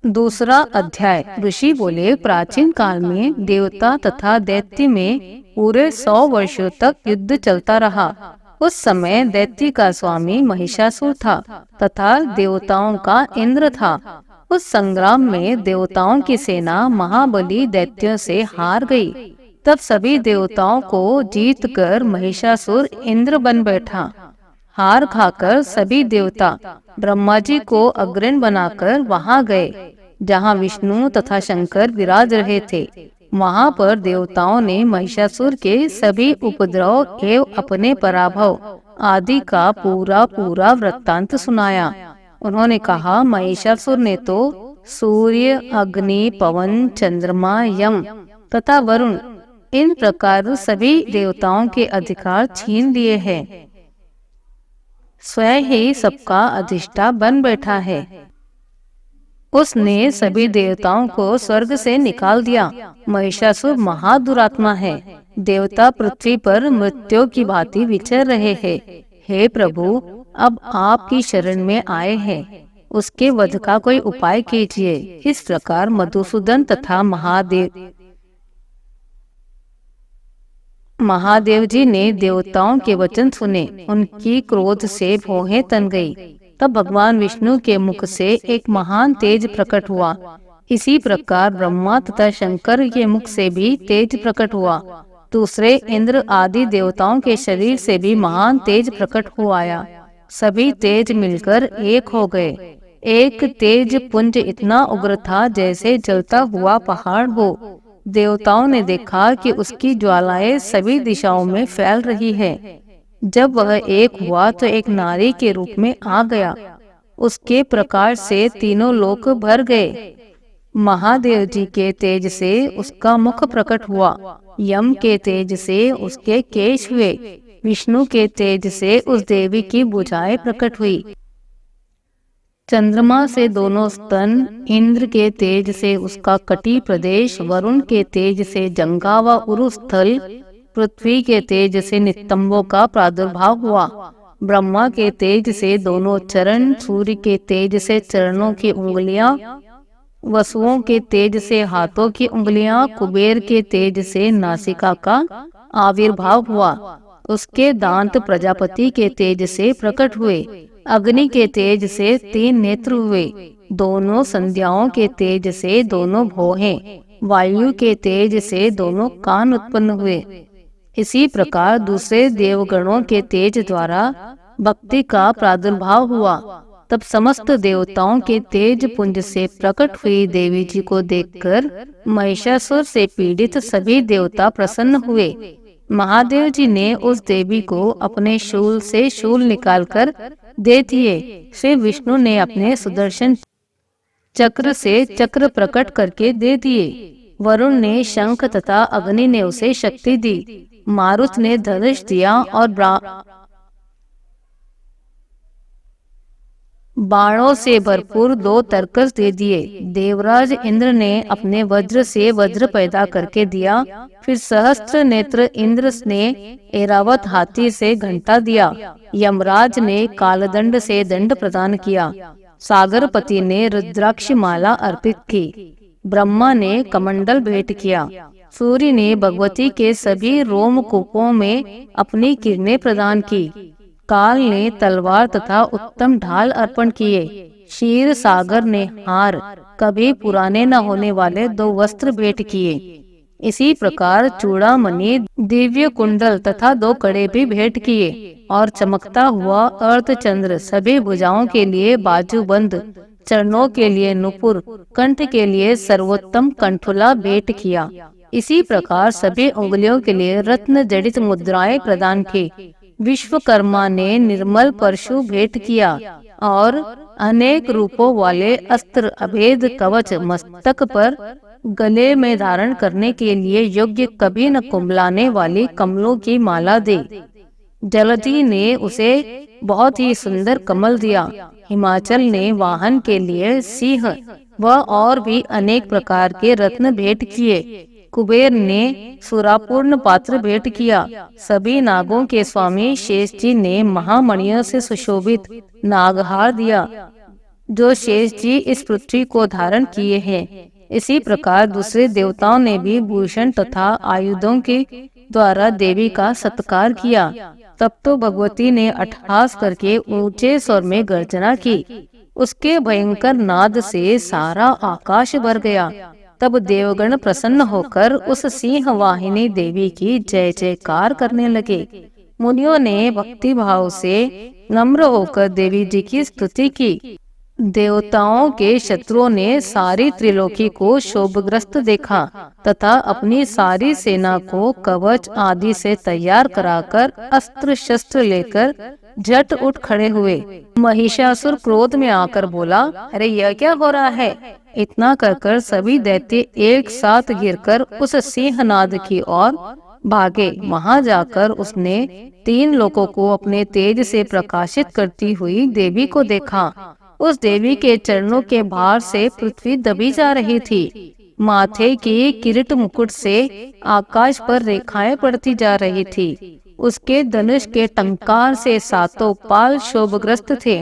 दूसरा अध्याय। ऋषि बोले, प्राचीन काल में देवता तथा दैत्य में पूरे 100 वर्षों तक युद्ध चलता रहा। उस समय दैत्य का स्वामी महिषासुर था तथा देवताओं का इंद्र था। उस संग्राम में देवताओं की सेना महाबली दैत्यों से हार गई। तब सभी देवताओं को जीतकर महिषासुर इंद्र बन बैठा। हार खाकर सभी देवता ब्रह्मा जी को अग्रणी बनाकर वहां गए जहां विष्णु तथा शंकर विराज रहे थे। वहां पर देवताओं ने महिषासुर के सभी उपद्रव एवं अपने पराभव आदि का पूरा पूरा वृत्तांत सुनाया। उन्होंने कहा, महिषासुर ने तो सूर्य, अग्नि, पवन, चंद्रमा, यम तथा वरुण इन प्रकार सभी देवताओं के अधिकार छीन लिए हैं। स्वयं ही सबका अधिष्ठा बन बैठा है। उसने सभी देवताओं को स्वर्ग से निकाल दिया। महिषासुर महादुरात्मा है। देवता पृथ्वी पर मृत्यु की भांति विचर रहे हैं। हे प्रभु, अब आपकी शरण में आए हैं, उसके वध का कोई उपाय कीजिए। इस प्रकार मधुसूदन तथा महादेव जी ने देवताओं के वचन सुने। उनकी क्रोध से भौहें तन गई। तब भगवान विष्णु के मुख से एक महान तेज प्रकट हुआ। इसी प्रकार ब्रह्मा तथा शंकर के मुख से भी तेज प्रकट हुआ। दूसरे इंद्र आदि देवताओं के शरीर से भी महान तेज प्रकट हो आया। सभी तेज मिलकर एक हो गए। एक तेज पुंज इतना उग्र था जैसे जलता हुआ पहाड़ हो। देवताओं ने देखा कि उसकी ज्वालाएं सभी दिशाओं में फैल रही है। जब वह एक हुआ तो एक नारी के रूप में आ गया। उसके प्रकाश से तीनों लोक भर गए। महादेव जी के तेज से उसका मुख प्रकट हुआ। यम के तेज से उसके केश हुए। विष्णु के तेज से उस देवी की भुजाएं प्रकट हुई। चंद्रमा से दोनों स्तन, इंद्र के तेज से उसका कटी प्रदेश, वरुण के तेज से जंगा व उरु स्थल, पृथ्वी के तेज से नितंबों का प्रादुर्भाव हुआ। ब्रह्मा के तेज से दोनों चरण, सूर्य के तेज से चरणों की उंगलियां, वसुओं के तेज से हाथों की उंगलियां, कुबेर के तेज से नासिका का आविर्भाव हुआ। उसके दांत प्रजापति के तेज से प्रकट हुए। अग्नि के तेज से 3 नेत्र हुए। दोनों संध्याओं के तेज से दोनों भौहें, वायु के तेज से दोनों कान उत्पन्न हुए। इसी प्रकार दूसरे देवगणों के तेज द्वारा भक्ति का प्रादुर्भाव हुआ। तब समस्त देवताओं के तेज पुंज से प्रकट हुई देवी जी को देखकर महिषासुर से पीड़ित सभी देवता प्रसन्न हुए। महादेव जी ने उस देवी को अपने शूल से शूल निकालकर दे दिए। श्री विष्णु ने अपने सुदर्शन चक्र से चक्र प्रकट करके दे दिए। वरुण ने शंख तथा अग्नि ने उसे शक्ति दी। मारुत ने धनुष दिया और बाणों से भरपूर 2 तरकस दे दिए। देवराज इंद्र ने अपने वज्र से वज्र पैदा करके दिया। फिर सहस्त्र नेत्र इंद्र ने ऐरावत हाथी से घंटा दिया। यमराज ने कालदंड से दंड प्रदान किया। सागरपति ने रुद्राक्ष माला अर्पित की। ब्रह्मा ने कमंडल भेंट किया। सूर्य ने भगवती के सभी रोमकूपों में अपनी किरणें प्रदान की। काल ने तलवार तथा उत्तम ढाल अर्पण किए। क्षीर सागर ने हार, कभी पुराने न होने वाले 2 वस्त्र भेंट किए। इसी प्रकार चूड़ामणि, दिव्य कुंडल तथा 2 कड़े भी भेंट किए। और चमकता हुआ अर्धचंद्र, सभी भुजाओं के लिए बाजूबंद, चरणों के लिए नुपुर, कंठ के लिए सर्वोत्तम कंठुला भेंट किया। इसी प्रकार सभी उंगलियों के लिए रत्न जड़ित मुद्राएं प्रदान की। विश्वकर्मा ने निर्मल परशु भेंट किया और अनेक रूपों वाले अस्त्र, अभेद कवच, मस्तक पर गले में धारण करने के लिए योग्य, कभी न कुंभलाने वाली कमलों की माला दी। जलधि ने उसे बहुत ही सुंदर कमल दिया। हिमाचल ने वाहन के लिए सिंह व और भी अनेक प्रकार के रत्न भेंट किए। कुबेर ने सुरापूर्ण पात्र भेंट किया। सभी नागों के स्वामी शेष जी ने महामणियों से सुशोभित नागहार दिया। जो शेष जी इस पृथ्वी को धारण किए हैं। इसी प्रकार दूसरे देवताओं ने भी भूषण तथा आयुधों के द्वारा देवी का सत्कार किया। तब तो भगवती ने अट्टहास करके ऊंचे स्वर में गर्जना की। उसके भयंकर नाद से सारा आकाश भर गया। तब देवगण प्रसन्न होकर उस सिंह वाहिनी देवी की जय जयकार करने लगे। मुनियों ने भक्ति भाव से नम्र होकर देवी जी की स्तुति की। देवताओं के शत्रुओं ने सारी त्रिलोकी को शोभग्रस्त देखा तथा अपनी सारी सेना को कवच आदि से तैयार कराकर अस्त्र शस्त्र लेकर झट उठ खड़े हुए। महिषासुर क्रोध में आकर बोला, अरे यह क्या हो रहा है? इतना कर सभी दैत्य एक साथ घिरकर उस सिंहनाद की ओर भागे। वहां जाकर उसने 3 लोकों को अपने तेज से प्रकाशित करती हुई देवी को देखा। उस देवी के चरणों के भार से पृथ्वी दबी जा रही थी। माथे की किरीट मुकुट से आकाश पर रेखाएं पड़ती जा रही थी। उसके धनुष के टंकार से 7 पाल शोभग्रस्त थे।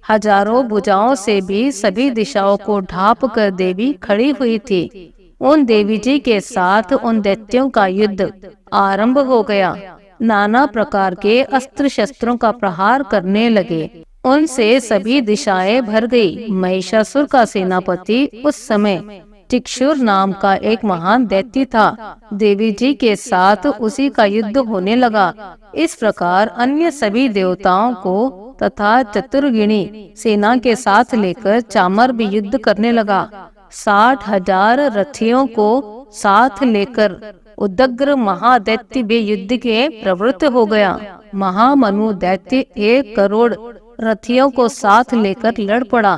हजारों भुजाओं से भी सभी दिशाओं को ढांप कर देवी खड़ी हुई थी। उन देवी जी के साथ उन दैत्यों का युद्ध आरंभ हो गया। नाना प्रकार के अस्त्र शस्त्रों का प्रहार करने लगे। उनसे सभी दिशाएं भर गई। महिषासुर का सेनापति उस समय टिक्षुर नाम का एक महान दैत्य था। देवी जी के साथ उसी का युद्ध होने लगा। इस प्रकार अन्य सभी देवताओं को तथा चतुर्गिणी सेना के साथ लेकर चामर भी युद्ध करने लगा। 60,000 रथियों को साथ लेकर उदग्र महादैत्य भी युद्ध के प्रवृत्त हो गया। महामनु दैत्य 1 करोड़ रथियों को साथ लेकर लड़ पड़ा।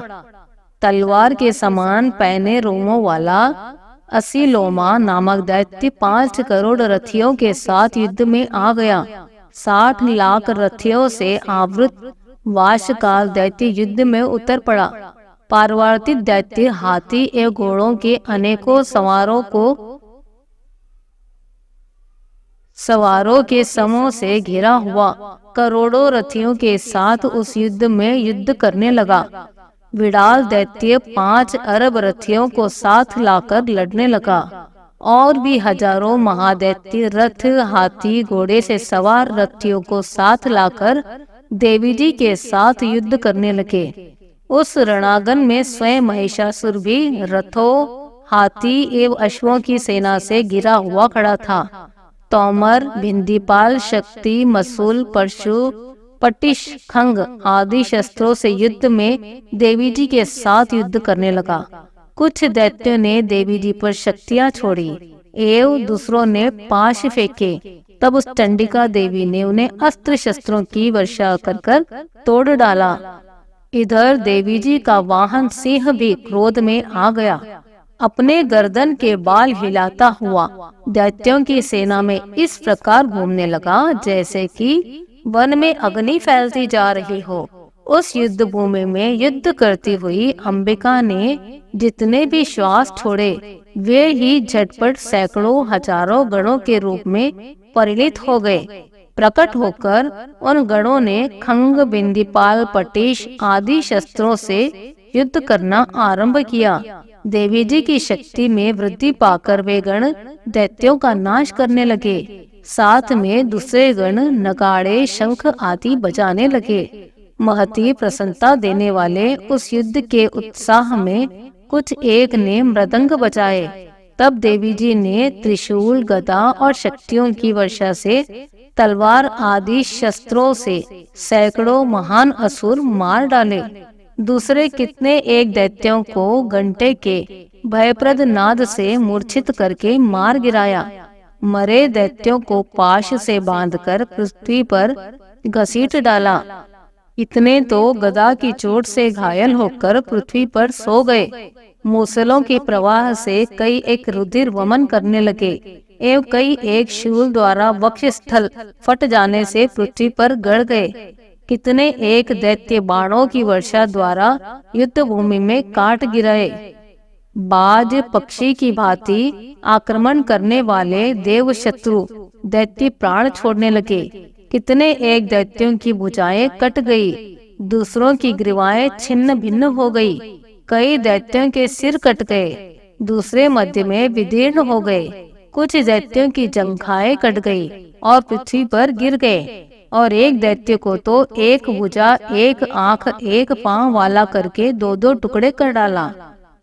तलवार के समान पैने रोमों वाला असीलोमा नामक दैत्य 5 करोड़ रथियों के साथ युद्ध में आ गया। 60 लाख रथियों से आवृत वाशकाल दैत्य युद्ध में उतर पड़ा। पार्वती दैत्य हाथी एवं घोड़ों के अनेकों सवारों के समूह से घिरा हुआ करोड़ों रथियों के साथ उस युद्ध में युद्ध करने लगा। विडाल दैत्य 5 अरब रथियों को साथ लाकर लड़ने लगा। और भी हजारों महादैत्य रथ, हाथी, घोड़े से सवार रथियों को साथ लाकर देवी जी के साथ युद्ध करने लगे। उस रणांगन में स्वयं महिषासुर भी रथों, हाथी एवं अश्वों की सेना से घिरा हुआ खड़ा था। तोमर, भिंदीपाल, शक्ति, मसूल, परशु, पटिश, खंग आदि शस्त्रों से युद्ध में देवी जी के साथ युद्ध करने लगा। कुछ दैत्यों ने देवी जी पर शक्तियां छोड़ी एवं दूसरों ने पाश फेंके। तब उस चंडिका देवी ने उन्हें अस्त्र शस्त्रों की वर्षा कर तोड़ डाला। इधर देवी जी का वाहन सिंह भी क्रोध में आ गया। अपने गर्दन के बाल हिलाता हुआ दैत्यों की सेना में इस प्रकार घूमने लगा जैसे कि वन में अग्नि फैलती जा रही हो। उस युद्ध भूमि में युद्ध करती हुई अंबिका ने जितने भी श्वास छोड़े वे ही झटपट सैकड़ों हजारों गणों के रूप में परिणित हो गए। प्रकट होकर उन गणों ने खंग, बिंदीपाल, पटिश आदि शस्त्रों से युद्ध करना आरंभ किया। देवी जी की शक्ति में वृद्धि पाकर वे गण दैत्यों का नाश करने लगे। साथ में दूसरे गण नगाड़े, शंख आदि बजाने लगे। महती प्रसन्नता देने वाले उस युद्ध के उत्साह में कुछ एक ने मृदंग बजाए। तब देवी जी ने त्रिशूल, गदा और शक्तियों की वर्षा से तलवार आदि शस्त्रों से सैकड़ों महान असुर मार डाले। दूसरे कितने एक दैत्यों को घंटे के भयप्रद नाद से मूर्छित करके मार गिराया। मरे दैत्यों को पाश से बांधकर पृथ्वी पर घसीट डाला। इतने तो गदा की चोट से घायल होकर पृथ्वी पर सो गए। मूसलों के प्रवाह से कई एक रुधिर वमन करने लगे एवं कई एक शूल द्वारा वक्षस्थल फट जाने से पृथ्वी पर गड़ गए। कितने एक दैत्य बाणों की वर्षा द्वारा युद्ध भूमि में काट गिराए। बाज पक्षी की भांति आक्रमण करने वाले देव शत्रु दैत्य प्राण छोड़ने लगे। कितने एक दैत्यों की भुजाएं कट गई। दूसरों की ग्रीवाएं छिन्न भिन्न हो गई। कई दैत्यों के सिर कट गए, दूसरे मध्य में विदीर्ण हो गए। कुछ दैत्यों की जंघाएं कट गई और पृथ्वी पर गिर गए। और एक दैत्य को तो एक भुजा, एक आंख, एक पांव वाला करके दो दो टुकड़े कर डाला।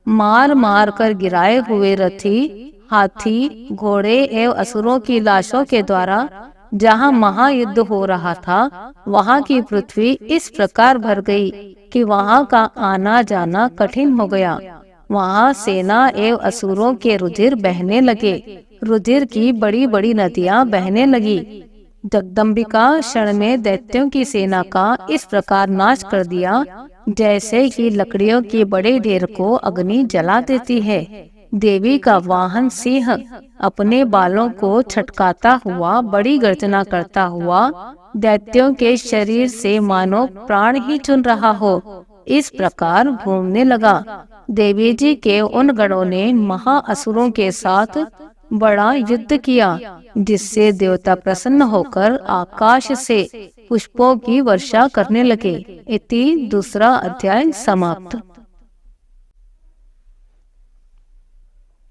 मार मार कर गिराए हुए रथी, हाथी, घोड़े एवं असुरों की लाशों के द्वारा जहाँ महायुद्ध हो रहा था, वहाँ की पृथ्वी इस प्रकार भर गई कि वहाँ का आना जाना कठिन हो गया। वहाँ सेना एवं असुरों के रुधिर बहने लगे, रुधिर की बड़ी बड़ी नदियाँ बहने लगी। जगदम्बिका क्षण में दैत्यों की सेना का इस प्रकार नाश कर दिया, जैसे कि लकड़ियों के बड़े ढेर को अग्नि जला देती है। देवी का वाहन सिंह अपने बालों को छटकाता हुआ, बड़ी गर्जना करता हुआ दैत्यों के शरीर से मानो प्राण ही चुन रहा हो, इस प्रकार घूमने लगा। देवी जी के उन गणों ने महाअसुरों के साथ बड़ा युद्ध किया, जिससे देवता प्रसन्न होकर आकाश से पुष्पों की वर्षा करने लगे। इति दूसरा अध्याय समाप्त।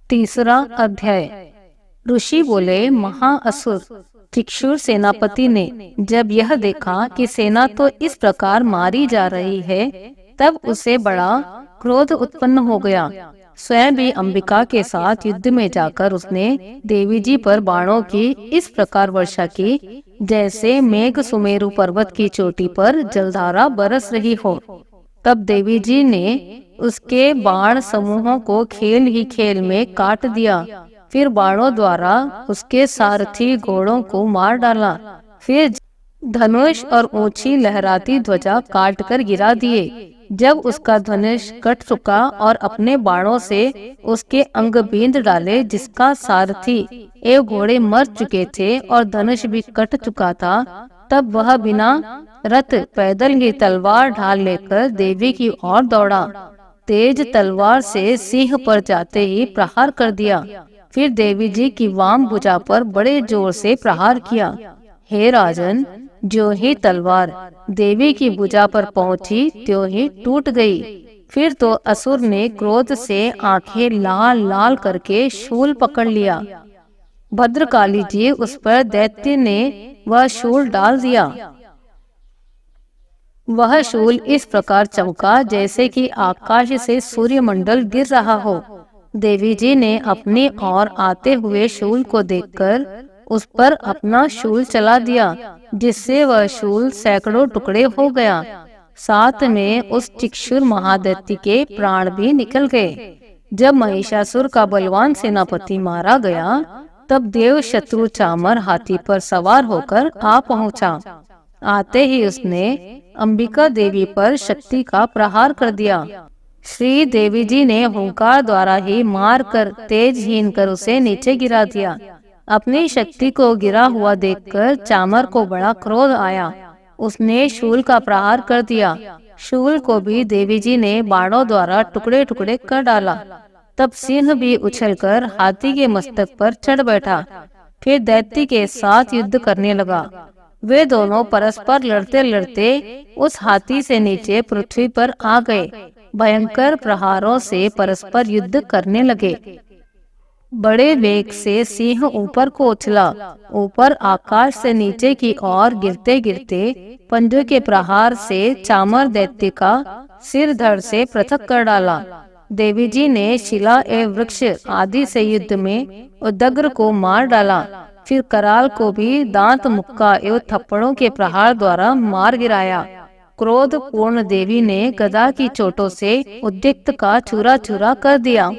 तीसरा अध्याय। ऋषि बोले, महाअसुर चिक्षुर सेनापति ने जब यह देखा कि सेना तो इस प्रकार मारी जा रही है, तब उसे बड़ा क्रोध उत्पन्न हो गया। स्वयं भी अंबिका के साथ युद्ध में जाकर उसने देवी जी पर बाणों की इस प्रकार वर्षा की, जैसे मेघ सुमेरु पर्वत की चोटी पर जलधारा बरस रही हो। तब देवी जी ने उसके बाण समूहों को खेल ही खेल में काट दिया। फिर बाणों द्वारा उसके सारथी घोड़ों को मार डाला। फिर धनुष और ऊंची लहराती ध्वजा काट कर गिरा दिए। जब उसका धनुष कट चुका और अपने बाणों से उसके अंग बींध डाले, जिसका सारथी एवं घोड़े मर चुके थे और धनुष भी कट चुका था, तब वह बिना रथ पैदल ही तलवार ढाल लेकर देवी की ओर दौड़ा। तेज तलवार से सिंह पर जाते ही प्रहार कर दिया। फिर देवी जी की वाम भुजा पर बड़े जोर से प्रहार किया। हे राजन, जो ही तलवार देवी की भुजा पर पहुंची, त्यों ही टूट गई। फिर तो असुर ने क्रोध से आंखें लाल लाल करके शूल पकड़ लिया। भद्रकाली जी उस पर दैत्य ने वह शूल डाल दिया। वह शूल इस प्रकार चमका जैसे कि आकाश से सूर्यमंडल गिर रहा हो। देवी जी ने अपनी ओर आते हुए शूल को देखकर उस पर अपना शूल चला दिया, जिससे वह शूल सैकड़ों टुकड़े हो गया। साथ में उस चिक्षुर महादैत्य के प्राण भी निकल गए। जब महिषासुर का बलवान सेनापति मारा गया, तब देव शत्रु चामर हाथी पर सवार होकर आ पहुंचा। आते ही उसने अंबिका देवी पर शक्ति का प्रहार कर दिया। श्री देवी जी ने हुंकार द्वारा ही मार कर तेजहीन कर उसे नीचे गिरा दिया। अपनी शक्ति को गिरा हुआ देखकर चामर को बड़ा क्रोध आया। उसने शूल का प्रहार कर दिया। शूल को भी देवी जी ने बाणों द्वारा टुकड़े टुकड़े कर डाला। तब सिंह भी उछलकर हाथी के मस्तक पर चढ़ बैठा। फिर दैत्य के साथ युद्ध करने लगा। वे दोनों परस्पर लड़ते लड़ते उस हाथी से नीचे पृथ्वी पर आ गए। भयंकर प्रहारों से परस्पर युद्ध करने लगे। बड़े वेग से सिंह ऊपर को उछला। ऊपर आकाश से नीचे की ओर गिरते गिरते पंजों के प्रहार से चामर दैत्य का सिर धड़ से पृथक कर डाला। देवी जी ने शिला एवं वृक्ष आदि से युद्ध में उदग्र को मार डाला। फिर कराल को भी दांत, मुक्का एवं थप्पड़ों के प्रहार द्वारा मार गिराया। क्रोध पूर्ण देवी ने गदा की चोटों से उद्रिक्त का चूरा चूरा कर दिया।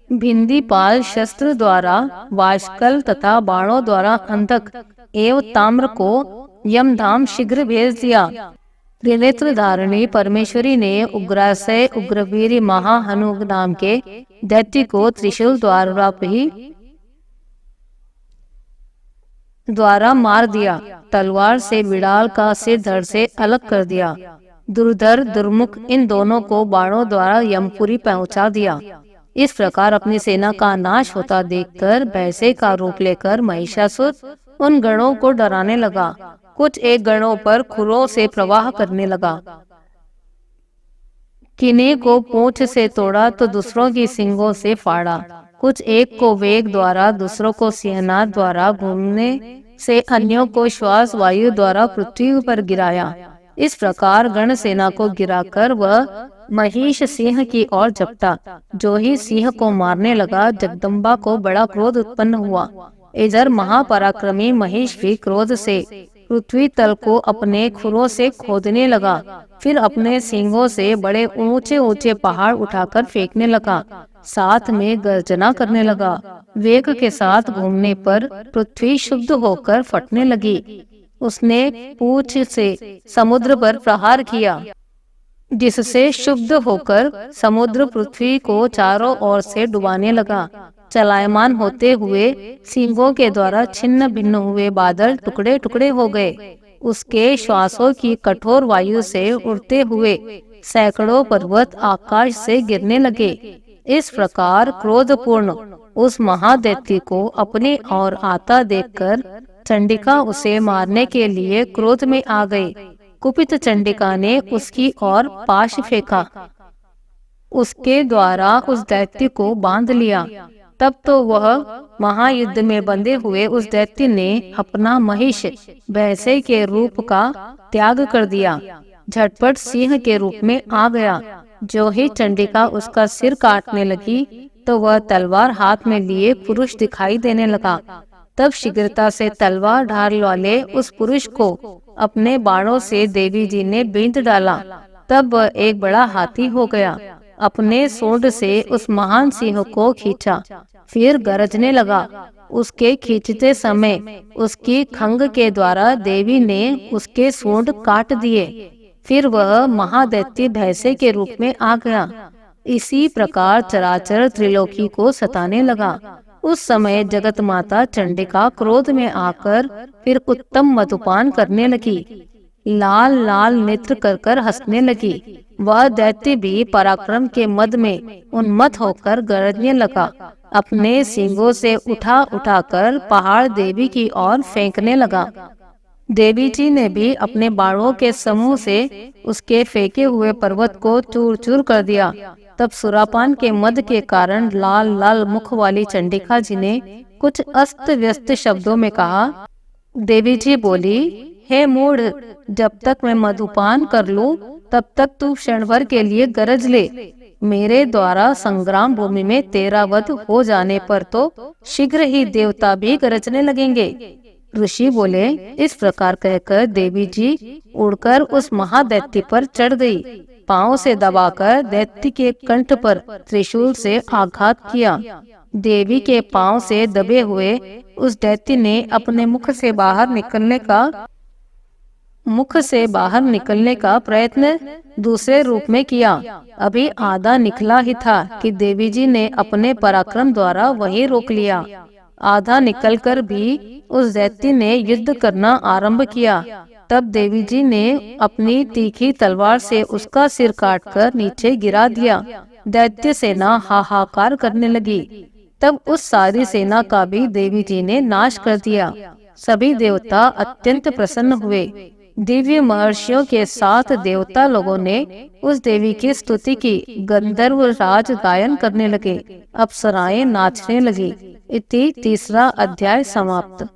भिंदी पाल शस्त्र द्वारा वाशकल तथा बाणों द्वारा अंधक एवं ताम्र को यमधाम शीघ्र भेज दिया। त्रिनेत्र धारिणी परमेश्वरी ने उग्रासय उग्रवीर महाहनु नाम के दैत्य को त्रिशूल द्वारा मार दिया। तलवार से बिड़ाल का सिर धड़ से अलग कर दिया। दुर्धर दुर्मुख इन दोनों को बाणों द्वारा यमपुरी पहुंचा दिया। इस प्रकार अपनी सेना का नाश होता देखकर भैंसे का रूप लेकर महिषासुर उन गणों को डराने लगा। कुछ एक गणों पर खुरों से प्रवाह करने लगा। किन्हीं को पूंछ से तोड़ा तो दूसरों की सींगों से फाड़ा। कुछ एक को वेग द्वारा, दूसरों को सिंहनाद द्वारा घूमने से, अन्यों को श्वास वायु द्वारा पृथ्वी पर गिराया। इस प्रकार गण सेना को गिराकर वह महिष सिंह की ओर झपटा। जो ही सिंह को मारने लगा, जगदम्बा को बड़ा क्रोध उत्पन्न हुआ। इधर महापराक्रमी महिष भी क्रोध से पृथ्वी तल को अपने खुरों से खोदने लगा। फिर अपने सींगों से बड़े ऊंचे ऊंचे पहाड़ उठाकर फेंकने लगा। साथ में गर्जना करने लगा। वेग के साथ घूमने पर पृथ्वी शुद्ध होकर फटने लगी। उसने पूंछ से समुद्र पर प्रहार किया, जिससे शुद्ध होकर समुद्र पृथ्वी को चारों ओर से डुबाने लगा। चलायमान होते हुए सींगों के द्वारा छिन्न भिन्न हुए बादल टुकड़े टुकड़े हो गए। उसके श्वासों की कठोर वायु से उड़ते हुए सैकड़ों पर्वत आकाश से गिरने लगे। इस प्रकार क्रोधपूर्ण उस महादैत्य को अपने ओर आता देखकर चंडिका उसे मारने के लिए क्रोध में आ गई। कुपित चंडिका ने उसकी ओर पाश फेंका, उसके द्वारा उस दैत्य को बांध लिया। तब तो वह महायुद्ध में बंधे हुए उस दैत्य ने अपना महिष भैंसे के रूप का त्याग कर दिया, झटपट सिंह के रूप में आ गया। जो ही चंडिका उसका सिर काटने लगी तो वह तलवार हाथ में लिए पुरुष दिखाई देने लगा। तब शीघ्रता से तलवार ढाल वाले उस पुरुष को अपने बाणों से देवी जी ने बींध डाला। तब वह एक बड़ा हाथी हो गया। अपने सूंड से उस महान सिंह को खींचा, फिर गरजने लगा। उसके खींचते समय उसकी खंग के द्वारा देवी ने उसके सूंड काट दिए। फिर वह महादैत्य भैंसे के रूप में आ गया। इसी प्रकार चराचर त्रिलोकी को सताने लगा। उस समय जगत माता चंडिका क्रोध में आकर फिर उत्तम मधुपान करने लगी। लाल लाल नेत्र कर कर हंसने लगी। वह दैत्य भी पराक्रम के मद में उन्मत्त होकर गरजने लगा। अपने सींगों से उठा उठाकर पहाड़ देवी की ओर फेंकने लगा। देवी जी ने भी अपने बाणों के समूह से उसके फेंके हुए पर्वत को चूर चूर कर दिया। तब सुरापान के मद के कारण लाल लाल मुख वाली चंडिका जी ने कुछ अस्त व्यस्त शब्दों में कहा। देवी जी बोली, हे मूढ़, जब तक मैं मधुपान कर लूं तब तक तू क्षण भर के लिए गरज ले। मेरे द्वारा संग्राम भूमि में तेरा वध हो जाने पर तो शीघ्र ही देवता भी गरजने लगेंगे। ऋषि बोले, इस प्रकार कहकर देवी जी उड़कर उस महादैत्य पर चढ़ गई। पांव से दबाकर दैत्य के कंठ पर त्रिशूल से आघात किया। देवी के पांव से दबे हुए उस दैत्य ने अपने मुख से बाहर निकलने का प्रयत्न दूसरे रूप में किया। अभी आधा निकला ही था कि देवी जी ने अपने पराक्रम द्वारा वही रोक लिया। आधा निकलकर भी उस दैत्य ने युद्ध करना आरंभ किया। तब देवी जी ने अपनी तीखी तलवार से उसका सिर काटकर नीचे गिरा दिया। दैत्य सेना हाहाकार करने लगी। तब उस सारी सेना का भी देवी जी ने नाश कर दिया। सभी देवता अत्यंत प्रसन्न हुए। दिव्य महर्षियों के साथ देवता लोगों ने उस देवी की स्तुति की। गंधर्व राज गायन करने लगे, अप्सराएं नाचने लगी। इति तीसरा अध्याय समाप्त।